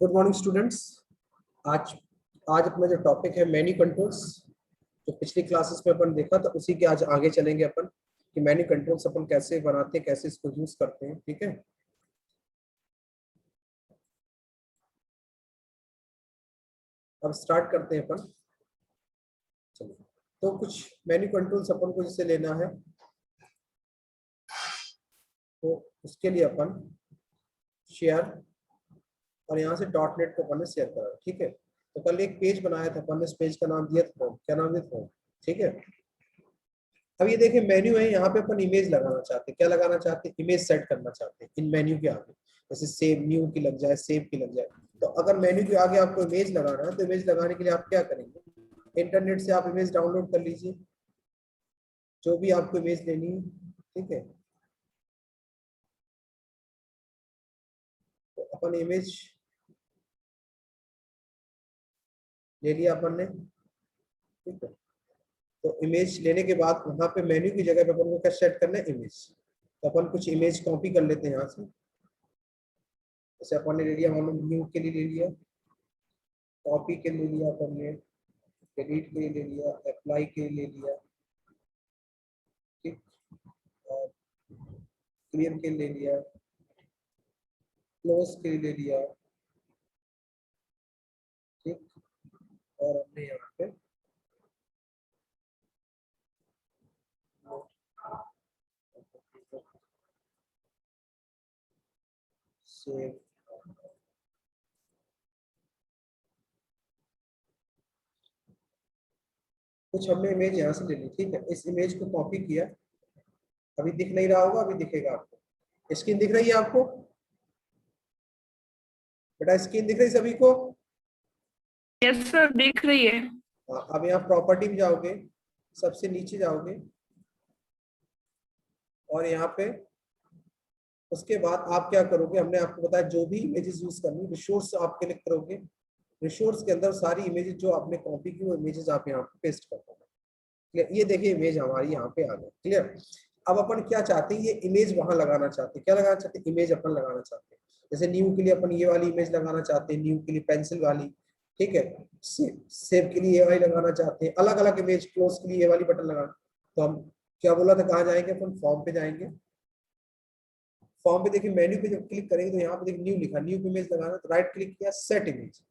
Good morning students. आज आज अपना जो टॉपिक है मेन्यू कंट्रोल्स, जो पिछली क्लासेस में अपन देखा था उसी के आज आगे चलेंगे अपन कि मेन्यू कंट्रोल्स अपन कैसे बनाते हैं, कैसे इसको यूज करते हैं। ठीक है, अब स्टार्ट करते हैं अपन। चलिए, तो कुछ मेन्यू कंट्रोल्स अपन को जैसे लेना है तो उसके लिए अपन शेयर और यहाँ से डॉट नेट को अपन ने शेयर करा। ठीक है, तो कल एक पेज बनाया था अपन ने, इस पेज का नाम दिया था फॉर्म। क्या नाम दिया फॉर्म? ठीक है, अब ये देखिए मेन्यू है, यहाँ पे अपन इमेज लगाना चाहते हैं। क्या लगाना चाहते हैं? इमेज सेट करना चाहते हैं इन मेन्यू के आगे, जैसे सेव न्यू की लग जाए, सेव की लग जाए। तो अगर मेन्यू के आगे आपको इमेज लगाना है तो इमेज लगाने के लिए आप क्या करेंगे? इंटरनेट से आप इमेज डाउनलोड कर लीजिए, जो भी आपको इमेज लेनी है। ठीक है, तो अपन इमेज ले लिया अपन ने। ठीक है, तो इमेज लेने के बाद वहां पे मेन्यू की जगह पे अपन को क्या सेट करना है? इमेज। तो अपन कुछ इमेज कॉपी कर लेते हैं यहाँ से। जैसे अपन ने ले लिया, मान लो न्यू के लिए ले लिया, कॉपी के लिए लिया अपन ने, डिलीट के लिए ले लिया, अप्लाई के लिए ले लिया, ठीक, और क्लियर के लिए ले लिया, क्लोज के लिए ले लिया। ठीक, और हमने यहाँ पे सेव, कुछ हमने इमेज यहाँ से ले ली। ठीक है, इस इमेज को कॉपी किया। अभी दिख नहीं रहा होगा, अभी दिखेगा आपको। स्क्रीन दिख रही है आपको बेटा? स्क्रीन दिख रही सभी को? यस सर, दिख रही है। हाँ, अब यहाँ प्रॉपर्टी में जाओगे, सबसे नीचे जाओगे और यहाँ पे उसके बाद आप क्या करोगे, हमने आपको बताया जो भी इमेजेस यूज करनी, रिसोर्स आप क्लिक करोगे। रिसोर्स के अंदर सारी इमेजेस जो आपने कॉपी की वो इमेजेस आप यहाँ पे पेस्ट कर दोगे। ये देखिए इमेज हमारी यहाँ पे आ गई। क्लियर? अब अपन क्या चाहते हैं? ये इमेज वहां लगाना चाहते हैं। क्या लगाना चाहते हैं? इमेज अपन लगाना चाहते हैं। जैसे न्यू के लिए अपन ये वाली इमेज लगाना चाहते हैं, न्यू के लिए पेंसिल वाली। ठीक है, सेव के लिए ये वाली लगाना चाहते हैं, अलग अलग इमेज। क्लोज के लिए ये वाली बटन लगाना। तो हम क्या बोला था, कहाँ जाएंगे अपन? फॉर्म पे जाएंगे। फॉर्म पे देखिए मेन्यू पे जब क्लिक करेंगे तो यहाँ पे देखिए न्यू लिखा, न्यू पे इमेज लगाना, तो राइट क्लिक किया, सेट इमेज।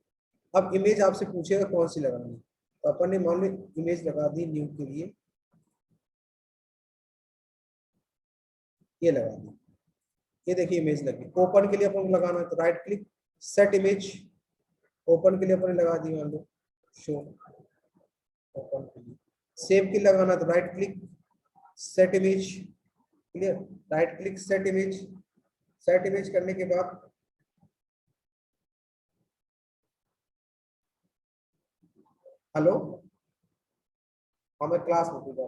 अब इमेज आपसे पूछेगा कौन सी लगानी है, तो अपन ने मान लो इमेज लगा दी न्यू के लिए, ये लगा दी। ये देखिए इमेज लगी। ओपन के लिए अपन को लगाना है तो right click, set image. Open के लिए अपन ने लगा दी, मान लो शो ओपन के लिए। सेव के लिए लगाना तो right click, set image. Clear? Right click, set image. Set image करने के बाद हेलो, हमें क्लास में पूछा।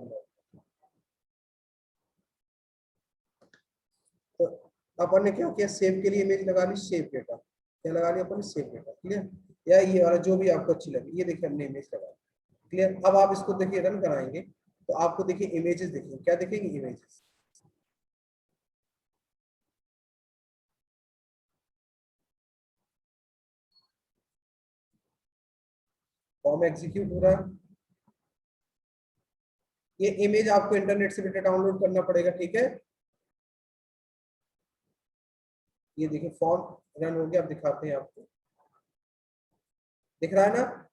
तो अपन ने क्या किया, सेव के लिए इमेज लगा ली, सेव डेटा। क्या लगा लिया अपन ने? Save data. क्लियर? या ये वाला जो भी आपको अच्छी लगी, ये देखिए हमने इमेज लगा। क्लियर? अब आप इसको देखिए रन कराएंगे तो आपको देखिए इमेजेस दिखेंगे। क्या दिखेंगे? इमेजेस। फॉर्म एग्जीक्यूट हो रहा है। ये इमेज आपको इंटरनेट से बेटा डाउनलोड करना पड़ेगा। ठीक है, ये देखिए फॉर्म रन हो गया। अब दिखाते हैं आपको, दिख रहा है ना?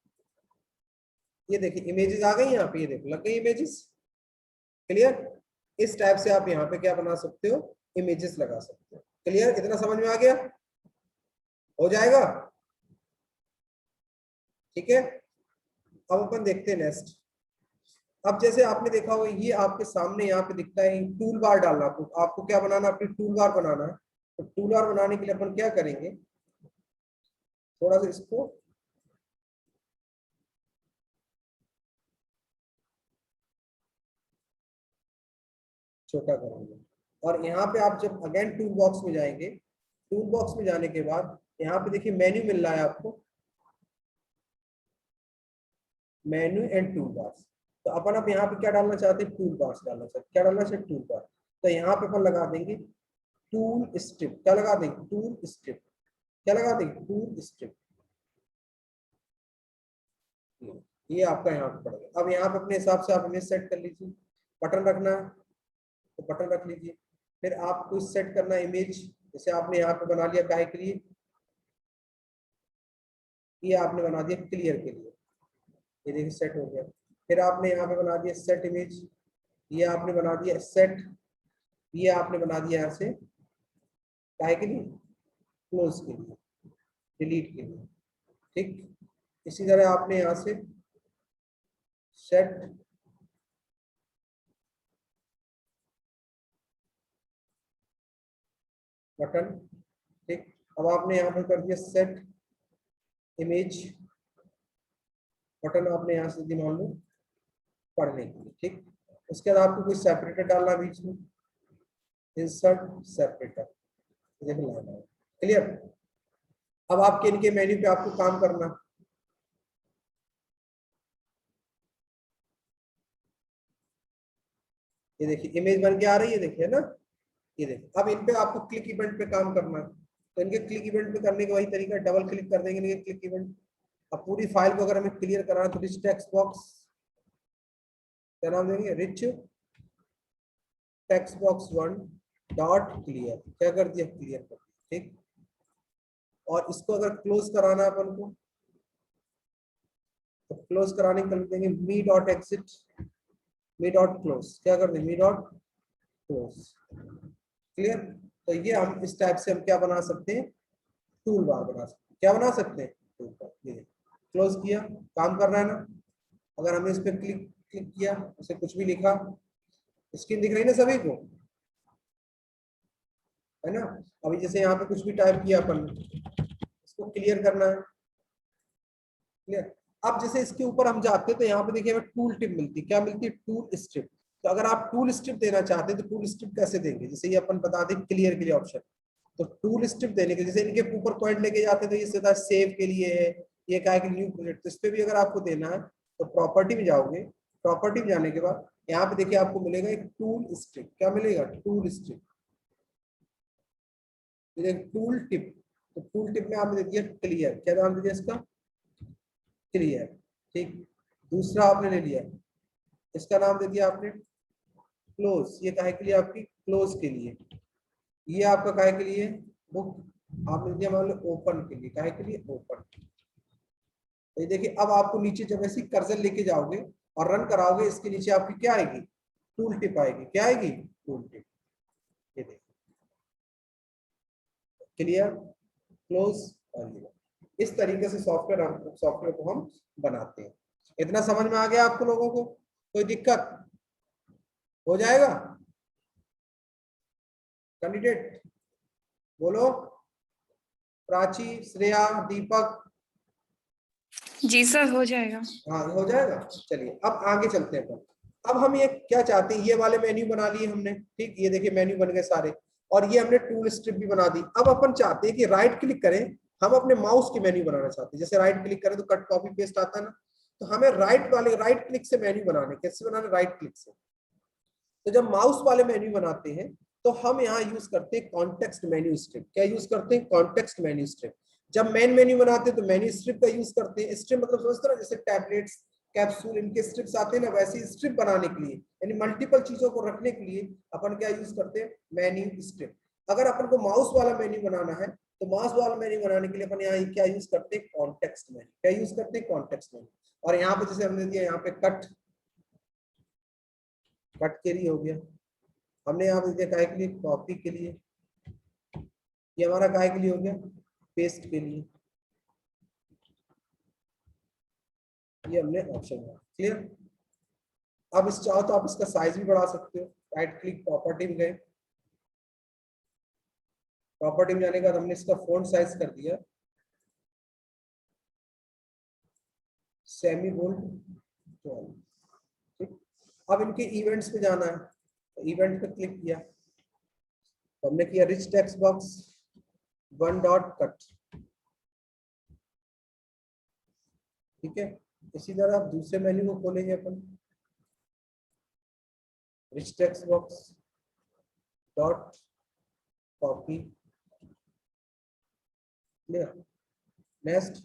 ये देखिए इमेजेस आ गई यहाँ पे, ये देखो लग गई इमेजेस। क्लियर? इस टाइप से आप यहाँ पे क्या बना सकते हो? इमेजेस लगा सकते हो। क्लियर? इतना समझ में आ गया? हो जाएगा? ठीक है, अब अपन देखते हैं नेक्स्ट। अब जैसे आपने देखा होगा, ये आपके सामने यहाँ पे दिखता है टूल बार डालना। आपको क्या बनाना? अपनी टूल बार बनाना है। तो टूल बार बनाने के लिए अपन क्या करेंगे, थोड़ा सा इसको छोटा करेंगे। और यहाँ पे आप जब अगेन टूल बॉक्स में जाएंगे, टूल बॉक्स में जाने के बाद यहाँ पे देखिए मेन्यू मिल रहा है आपको, मेन्यू एंड टूल बार्स। तो अपन अब यहाँ पे क्या डालना चाहते हैं? टूल बार्स डालना चाहते हैं। क्या डालना चाहिए? Tool bar. तो यहाँ पे अपन लगा देंगे टूल स्ट्रिप। क्या लगा देंगे? Tool strip. क्या लगा देंगे, टूल स्ट्रिप। ये आपका यहाँ पे पड़ेगा। अब यहाँ पे अपने हिसाब से आप इमेज सेट कर लीजिए। बटन रखना है तो बटन रख लीजिए। फिर आपको सेट करना इमेज, जैसे आपने यहाँ पे बना लिया काय के लिए, ये आपने बना दिया क्लियर के लिए, ये देखिए सेट हो गया। फिर आपने यहाँ पे बना दिया सेट इमेज, ये आपने बना दिया सेट, ये आपने बना दिया यहाँ से काय के लिए, क्लोज के लिए, डिलीट के लिए। ठीक, इसी तरह आपने यहाँ से सेट बटन। ठीक, अब आपने यहाँ पे कर दिया सेट इमेज बटन, आपने यहाँ से मान लो पढ़ने के लिए। ठीक, उसके बाद आपको कोई सेपरेटर डालना बीच में, इंसर्ट सेपरेटर, क्लियर। अब आपके इनके मेन्यू पे आपको काम करना, ये देखिए इमेज बन के आ रही है, देखिए ना, ये देखिए। अब इन पे आपको क्लिक इवेंट पे काम करना है, तो इनके क्लिक इवेंट पे करने का वही तरीका, डबल क्लिक कर देंगे इनके क्लिक इवेंट। अब पूरी फाइल को अगर हमें क्लियर कराना तो रिच टेक्स्ट बॉक्स, क्या नाम देंगे, rich text box 1 dot clear, क्या कर दिया, क्लियर कर दिया। ठीक, और इसको अगर क्लोज कराना है अपन को, तो क्लोज कराने के लिए देंगे मी डॉट एक्सिट, मी डॉट क्लोज, क्या कर दें, मी डॉट क्लोज, क्लियर। तो ये हम इस टाइप से हम क्या बना सकते हैं, टूल बार बना सकते हैं। क्या बना सकते हैं, टूल बार। ये क्लोज किया, काम कर रहा है ना। अगर हमने इस पर क्लिक क्लिक किया, उसे कुछ भी लिखा, स्क्रीन दिख रही है ना सभी को, है ना। अभी जैसे यहाँ पे कुछ भी टाइप किया अपन ने, इसको क्लियर करना है, क्लियर। अब जैसे इसके ऊपर हम जाते हैं तो यहाँ पे देखिए हमें टूल टिप मिलती है, क्या मिलती है, टूल स्ट्रिप। तो अगर आप टूल स्ट्रिप देना चाहते हैं तो टूल स्ट्रिप कैसे देंगे, जैसे ये अपन बता दें क्लियर के लिए ऑप्शन, तो टूल स्ट्रिप देने के जैसे इनके ऊपर पॉइंट लेके जाते हैं तो ये सीधा सेव के लिए है, ये क्या है कि न्यू प्रोजेक्ट, तो इस पे भी अगर आपको देना है तो प्रॉपर्टी में जाओगे, प्रॉपर्टी में जाने के बाद यहाँ पे देखिए आपको मिलेगा एक टूल स्ट्रिप, क्या मिलेगा, टूल स्ट्रिप, टूल टिप। तो टूल टिप में आपने दे दिया क्लियर, क्या नाम दे दिया इसका, क्लियर। ठीक, दूसरा आपने ले लिया, इसका नाम दे दिया आपने क्लोज, ये काहे के लिए, आपकी क्लोज के लिए। ये आपका काहे के लिए, बुक आपने दिया मान लो ओपन के लिए, काहे के लिए, ओपन। तो ये देखिए अब आपको नीचे जब ऐसी कर्सर लेके जाओगे और रन कराओगे, इसके नीचे आपकी क्या आएगी, टूल टिप आएगी, क्या आएगी, टूल टिप। ये देखिए क्लियर, क्लोज, और ये इस तरीके से सॉफ्टवेयर को हम बनाते हैं। इतना समझ में आ गया आपको लोगों को, कोई दिक्कत हो जाएगा, कैंडिडेट बोलो, प्राची, श्रेया, दीपक। जी सर, हो जाएगा। हाँ हो जाएगा। चलिए अब आगे चलते हैं। अब हम ये क्या चाहते हैं, ये वाले मेन्यू बना लिए हमने, ठीक, ये देखिए मेन्यू बन गए सारे, और ये हमने टूल स्ट्रिप भी बना दी। अब अपन चाहते हैं कि राइट क्लिक करें, हम अपने माउस की मेन्यू बनाना चाहते हैं, जैसे राइट क्लिक करें तो कट कॉपी पेस्ट आता है ना, तो हमें राइट क्लिक से मेन्यू बनाने, कैसे बनाने, राइट क्लिक से। तो जब माउस वाले मेन्यू बनाते हैं तो हम यहाँ यूज करते हैं कॉन्टेक्स्ट मेन्यू स्ट्रिप, क्या यूज करते हैं, कॉन्टेक्स्ट मेन्यू स्ट्रिप। जब मेन मेन्यू बनाते हैं तो मेन्यू स्ट्रिप का यूज करते हैं। स्ट्रिप मतलब समझते हो ना, जैसे टैबलेट्स, कैप्सूल, इनके स्ट्रिप्स आते हैं ना, वैसे स्ट्रिप बनाने के लिए, यानी मल्टीपल चीजों को रखने के लिए अपन क्या यूज करते हैं, मेन्यू स्ट्रिप। अगर अपन को माउस वाला मेन्यू बनाना है तो माउस वाला मेन्यू बनाने के लिए अपन यहाँ क्या यूज करते हैं, कॉन्टेक्स्ट मेन्यू, क्या यूज करते हैं, कॉन्टेक्स्ट मेन्यू। और यहाँ पे जैसे हमने दिया यहाँ पे कट, कट के लिए हो गया, हमने यहाँ पे दिया काय के लिए, कॉपी के लिए, ये हमारा काय के लिए हो गया, पेस्ट के लिए, ये हमने ऑप्शन दिया, क्लियर। अब इस चाहो तो आप इसका साइज भी बढ़ा सकते हो, राइट क्लिक, प्रॉपर्टी में गए, प्रॉपर्टी में जाने के बाद हमने इसका फॉन्ट साइज कर दिया सेमी बोल्ड 12, ठीक। अब इनके इवेंट्स पे जाना है, तो इवेंट पे क्लिक किया, तो हमने किया rich text box 1 dot cut, ठीक है। इसी तरह आप दूसरे मेन्यू को खोलेंगे अपन, rich text box dot copy, clear. Next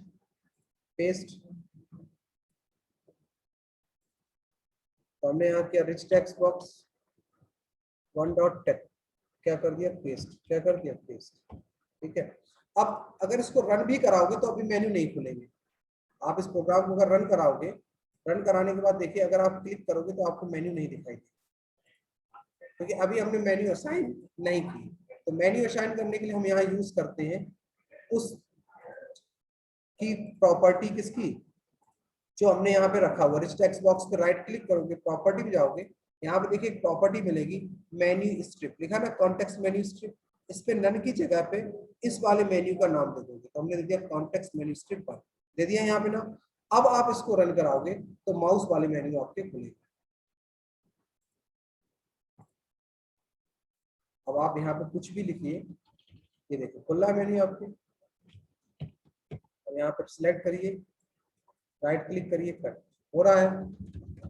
paste, तो हमने यहाँ किया रिच टेक्स्ट बॉक्स 1.टेक्स्ट, क्या कर दिया पेस्ट, क्या कर दिया पेस्ट। ठीक है, अब अगर इसको रन भी कराओगे तो अभी मेन्यू नहीं खुलेंगे। आप इस प्रोग्राम को अगर रन कराओगे, रन कराने के बाद देखिए अगर आप क्लिक करोगे तो आपको मेन्यू नहीं दिखाई देगा, क्योंकि अभी हमने मेन्यू असाइन नहीं की। तो मेन्यू असाइन करने के लिए हम यहाँ यूज करते हैं उस की प्रॉपर्टी किसकी, जो हमने यहाँ पे रखा हुआ रिच टेक्स्ट बॉक्स पे राइट क्लिक करोगे, प्रॉपर्टी में जाओगे, यहाँ पे देखिए एक प्रॉपर्टी मिलेगी मेन्यू स्ट्रिप, लिखा ना कॉन्टेक्स्ट मेन्यू स्ट्रिप। इस पे नन की जगह पे इस वाले मेन्यू का नाम दे दोगे, तो हमने दे दिया कॉन्टेक्स्ट मेन्यू स्ट्रिप पर, दे दिया यहाँ पे ना। अब आप इसको रन कराओगे तो माउस वाले मेन्यू आपके खुलेंगे। अब आप यहाँ पे कुछ भी लिखिए, ये देखो खुला मेन्यू आपके, और यहाँ पे सिलेक्ट करिए, राइट क्लिक करिए, कट हो रहा है,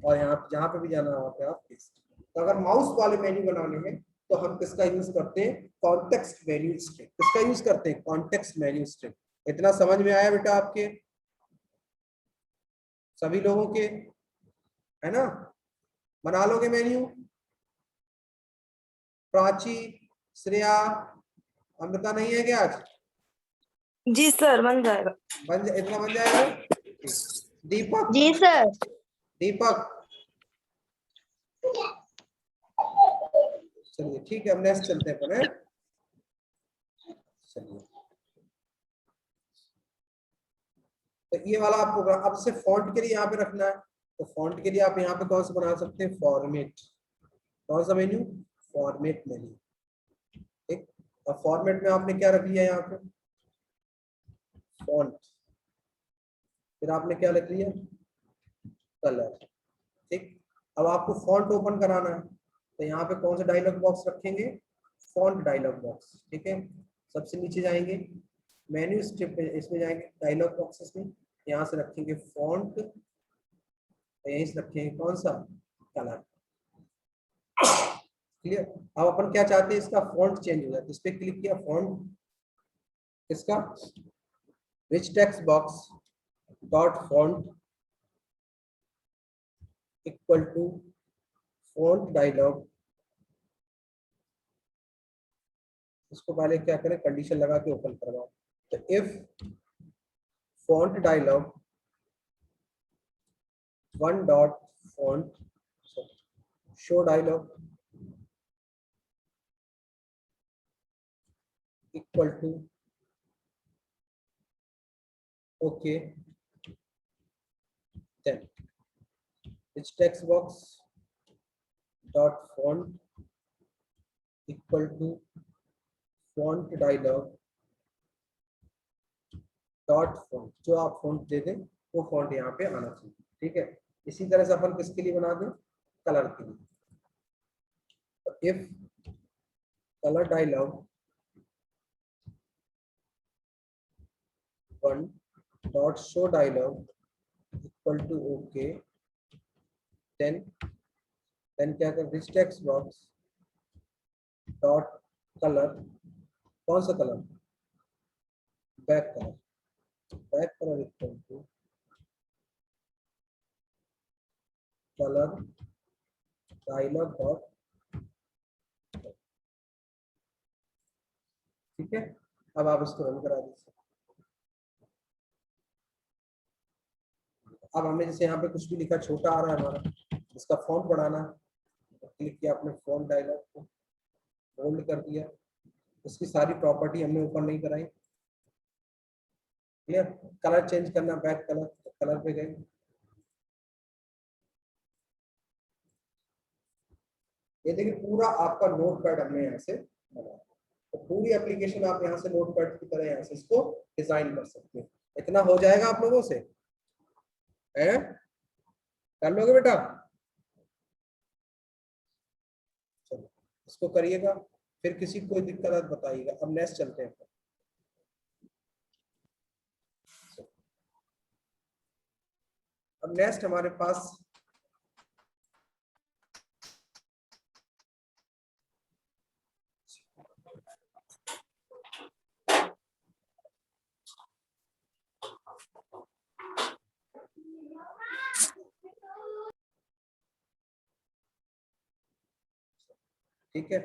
और यहाँ जहाँ पे भी जाना है वहाँ पे आप पेस्ट। तो अगर माउस वाले मेन्यू बनाने हैं तो हम किसका यूज करते हैं, कॉन्टेक्स्ट मेन्यू स्ट्रिप। किसका यूज करते हैं, कॉन्टेक्स्ट मेन्यू स्ट्रिप। इतना समझ में आया बेटा आपके सभी लोगों के, है ना। बना लोगे मेन्यू, प्राची, श्रेया, अमृता नहीं है क्या आज? जी सर, बन जाएगा। इतना बन जाएगा। ठीक। दीपक, जी सर। दीपक, चलिए ठीक है, हम नेक्स्ट चलते हैं अपन, है? चलिए, तो ये वाला आपको अब से फॉन्ट के लिए यहाँ पे रखना है, तो फॉन्ट के लिए आप यहाँ पे कौन सा बना सकते हैं, फॉर्मेट। कौन सा मेन्यू, फॉर्मेट मेन्यू। ठीक, और फॉर्मेट में आपने क्या रख लिया यहाँ पे, फॉन्ट, फिर आपने क्या लिख लिया, कलर। ठीक, अब आपको फॉन्ट ओपन कराना है, तो यहाँ पे कौन सा डायलॉग बॉक्स रखेंगे, फॉन्ट डायलॉग बॉक्स। ठीक है, सबसे नीचे जाएंगे मेन्यू स्ट्रिप पे, इसमें जाएंगे डायलॉग बॉक्सेस में, यहाँ से रखेंगे फॉन्ट, यहीं से रखेंगे कौन सा, कलर। क्लियर। अब अपन क्या चाहते हैं, इसका फॉन्ट चेंज हो जाए, इस पे क्लिक किया, फॉन्ट इसका rich text box dot font equal to font dialog. इसको पहले क्या करें, कंडीशन लगा के ओपन करवाओ। तो if font dialog one dot font show dialog equal to okay, then which text box dot font equal to font dialog dot font, जो आप फॉन्ट दे दें वो फॉन्ट यहाँ पे आना चाहिए। ठीक है, इसी तरह से अपन किसके लिए बना दें, कलर के लिए। तो if colour dialog one dot show dialog equal to okay, then क्या कर rich text box dot colour, कौन सा colour, back colour, back colour equal to colour dialog dot. ठीक है, अब आप इसको रन करा दीजिए। अब हमने जैसे यहाँ पे कुछ भी लिखा, छोटा आ रहा है हमारा, इसका फॉन्ट बढ़ाना है, तो क्लिक किया आपने फॉन्ट डायलॉग को, बोल्ड कर दिया, उसकी सारी प्रॉपर्टी हमने ऊपर नहीं कराई। क्लियर। कलर चेंज करना, बैक कलर, तो कलर पे गए, ये देखिए पूरा आपका नोट पैड हमने यहाँ से बनाया। तो पूरी एप्लीकेशन आप यहाँ से नोट पैड की तरह यहाँ से इसको डिजाइन कर सकते हैं। इतना हो जाएगा आप लोगों से, है? कर लोगे बेटा? चलो इसको करिएगा, फिर किसी को कोई दिक्कत है तो बताइएगा। अब नेक्स्ट चलते हैं। अब नेक्स्ट हमारे पास ठीक है,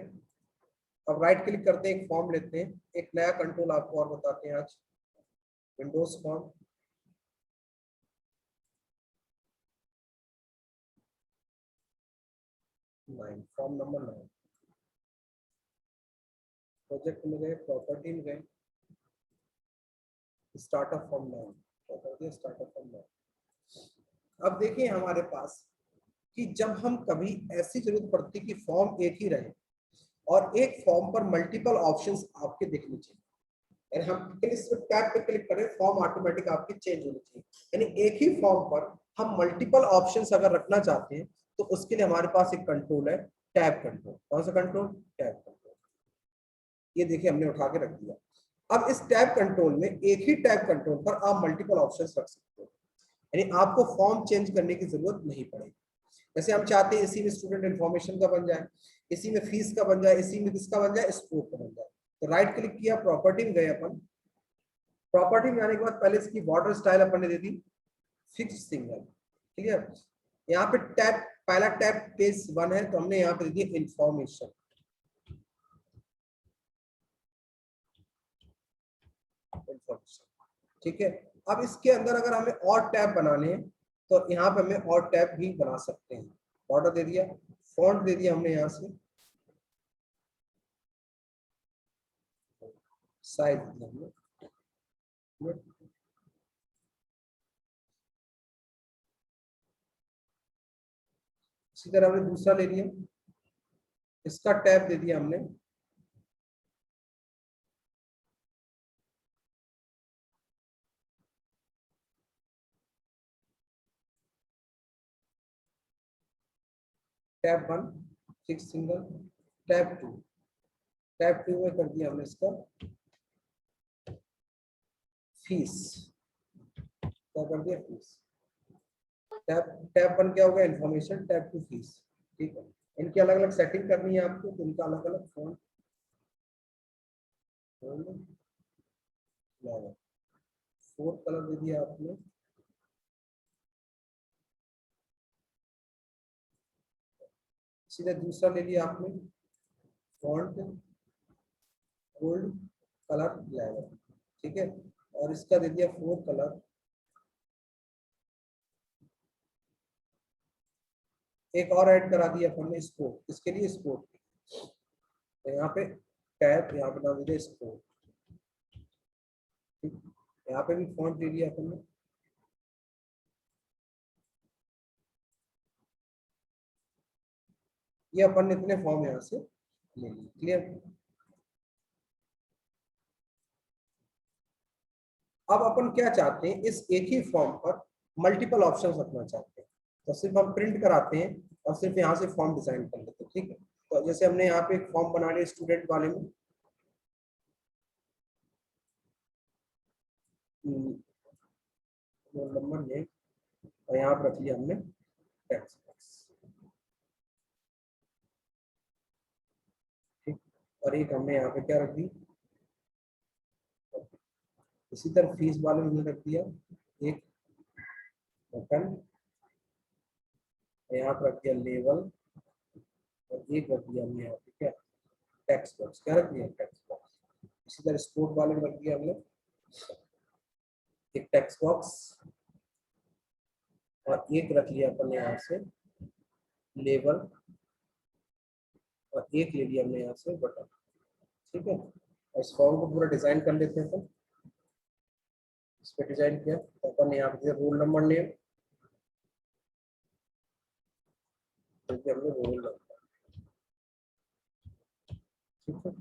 अब राइट क्लिक करते हैं, एक फॉर्म लेते हैं, एक नया कंट्रोल आपको और बताते हैं आज, Windows form. Form number 9, project में गए, प्रॉपर्टी में गए, स्टार्टअप फॉर्म 9, क्या कर दिया, स्टार्टअप फॉर्म 9। अब देखिए हमारे पास कि जब हम कभी ऐसी जरूरत पड़ती कि फॉर्म एक ही रहे और एक फॉर्म पर मल्टीपल ऑप्शंस आपके दिखने चाहिए, यानी हम सिर्फ टैब पे क्लिक करें, फॉर्म ऑटोमेटिक आपकी चेंज होनी चाहिए, यानी एक ही फॉर्म पर हम मल्टीपल ऑप्शंस अगर रखना चाहते हैं तो उसके लिए हमारे पास एक कंट्रोल है, टैब कंट्रोल। कौन सा कंट्रोल, टैब कंट्रोल। ये देखिए हमने उठा के रख दिया। अब इस टैब कंट्रोल में एक ही टैब कंट्रोल पर आप मल्टीपल ऑप्शंस रख सकते हो, यानी आपको फॉर्म चेंज करने की जरूरत नहीं पड़ेगी। जैसे हम चाहते हैं इसी में स्टूडेंट इन्फॉर्मेशन का बन जाए, इसी में फीस का बन जाए, इसी में किसका बन जाए, स्पोर्ट का बन जाए, तो राइट क्लिक किया, प्रॉपर्टी में गए अपन, प्रॉपर्टी में आने के बाद पहले इसकी बॉर्डर स्टाइल अपन ने दे दी फिक्स सिंगल, ठीक है। यहाँ पे टैब, पहला टैब पेज 1 है तो हमने यहाँ पे दे दिया इंफॉर्मेशन, ठीक है। अब इसके अंदर अगर हमें और टैब बनाने हैं तो यहाँ पे हमें और टैब भी बना सकते हैं। बॉर्डर दे दिया, फॉन्ट दे दिया हमने यहाँ से, साइज हमने, इसी तरह हमने दूसरा ले लिया, इसका टैब दे दिया हमने, tab 1 fix single, tab 2, tab 2 में कर दिया हमने इसका फीस, क्या कर दिया, फीस। टैब टैब 1 क्या हो गया, इन्फॉर्मेशन, टैब 2 फीस, ठीक है। इनकी अलग अलग सेटिंग करनी है आपको, तो इनका अलग अलग फोन फोर्थ कलर दे दिया आपने, सीधा दूसरा ले लिया आपने, फॉन्ट गोल्ड कलर 11, ठीक है। और इसका दे दिया फोर्थ कलर, एक और ऐड करा दिया अपन ने स्पोर्ट, इसके लिए स्पोर्ट, तो यहाँ पे टैब, यहाँ पे नाम दे दिया स्पोर्ट, ठीक। यहाँ पे भी फॉन्ट दे दिया अपन ने, ये अपन ने इतने फॉर्म यहाँ से ले लिए, क्लियर। अब अपन क्या चाहते हैं, इस एक ही फॉर्म पर मल्टीपल ऑप्शन रखना चाहते हैं, तो सिर्फ हम प्रिंट कराते हैं और सिर्फ यहाँ से फॉर्म डिजाइन कर लेते हैं, ठीक है। तो जैसे हमने यहाँ पे एक फॉर्म बना लिया स्टूडेंट वाले में, रोल नंबर नेम, और यहाँ पर रख लिया हमने टेक्स्ट बॉक्स, ठीक। और एक हमने यहाँ पे क्या रख दी, इसी तरह फीस वाले में रख दिया एक बटन, यहाँ पर रख दिया लेवल, और एक रख दिया हमने यहाँ पे क्या, टेक्स्ट बॉक्स, क्या रख दिया, टेक्स्ट बॉक्स। इसी तरह स्पोर्ट वाले में रख दिया हमने एक टेक्स्ट बॉक्स, और एक रख लिया अपन ने यहाँ से लेवल, और एक ले लिया हमने यहाँ से बटन, ठीक है। और इस फॉर्म को पूरा डिजाइन कर लेते हैं, तो इस पे डिजाइन किया, तो अपन ने यहाँ पे रोल नंबर नेम, हमने रोल नंबर, ठीक है।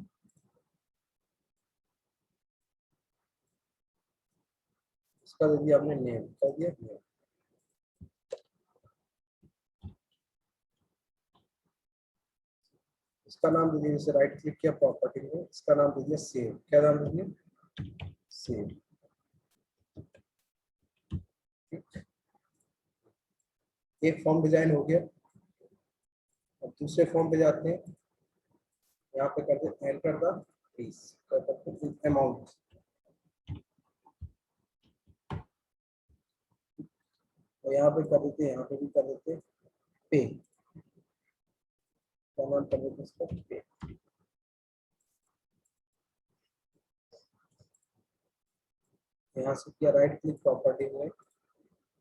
इसका दे दिया हमने नेम, कर दिया नेम, इसका नाम दे दिया, जैसे राइट क्लिक किया प्रॉपर्टी में, इसका नाम दे दिया सेव, क्या नाम दे दिया, सेव, ठीक। एक फॉर्म डिजाइन हो गया। अब दूसरे फॉर्म पे जाते हैं, यहाँ पे करते हैं एंटर द फीस, कर सकते हैं अमाउंट, और यहाँ पे कर देते हैं, यहाँ पे भी कर देते हैं पे, क्या नाम कर देते इसको, यहाँ से किया राइट क्लिक प्रॉपर्टी में,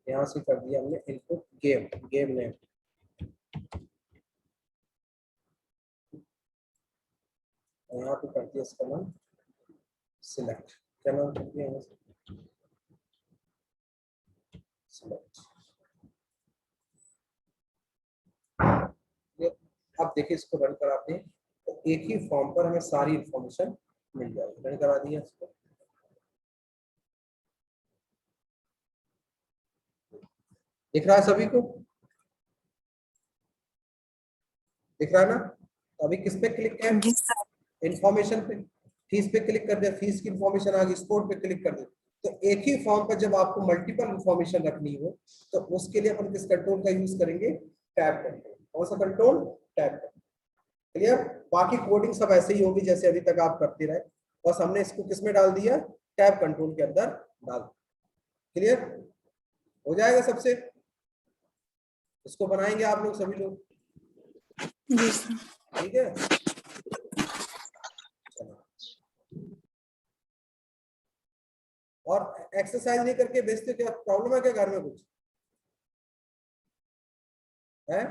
यहाँ से कर दिया हमने इनपुट गेम, गेम नेम, यहाँ पे कर दिया इसका नाम सिलेक्ट, क्या नाम कर दिया यहाँ से सिलेक्ट। अब देखिए इसको रन कराते हैं तो एक ही फॉर्म पर हमें सारी इंफॉर्मेशन मिल जाएगी। रन करा दिया इसको, दिख रहा है सभी को, दिख रहा है ना। तो अभी किस पे क्लिक है, जी सर। इंफॉर्मेशन पे, फीस पे क्लिक कर दिया, फीस की इंफॉर्मेशन आ गई, स्पोर्ट पे क्लिक कर दिया। तो एक ही फॉर्म पर जब आपको मल्टीपल इंफॉर्मेशन रखनी हो तो उसके लिए अपन किस कंट्रोल का यूज करेंगे, टैब कंट्रोल। कौन सा कंट्रोल, टैब कंट्रोल। क्लियर। बाकी कोडिंग सब ऐसे ही होगी जैसे अभी तक आप करते रहे, बस हमने इसको किस में डाल दिया, टैब कंट्रोल के अंदर डाल। क्लियर हो जाएगा सबसे, इसको बनाएंगे आप लोग सभी लोग, जी सर। ठीक है। और एक्सरसाइज नहीं करके भेजते, क्या प्रॉब्लम है क्या घर में, कुछ है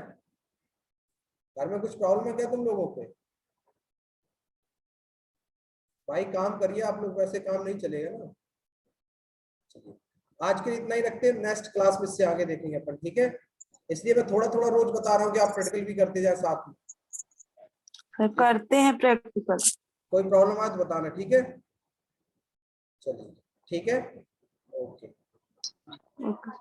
घर में, कुछ प्रॉब्लम है क्या तुम लोगों पे? भाई काम करिए आप लोग, वैसे काम नहीं चलेगा ना। चलिए आज के लिए इतना ही रखते हैं, नेक्स्ट क्लास में इससे आगे देखेंगे अपन, ठीक है। इसलिए मैं थोड़ा थोड़ा रोज बता रहा हूँ कि आप प्रैक्टिकल भी करते जाए साथ में। सर करते हैं प्रैक्टिकल। कोई प्रॉब्लम आए तो बताना, ठीक है। चलिए ठीक है, ओके। ओके।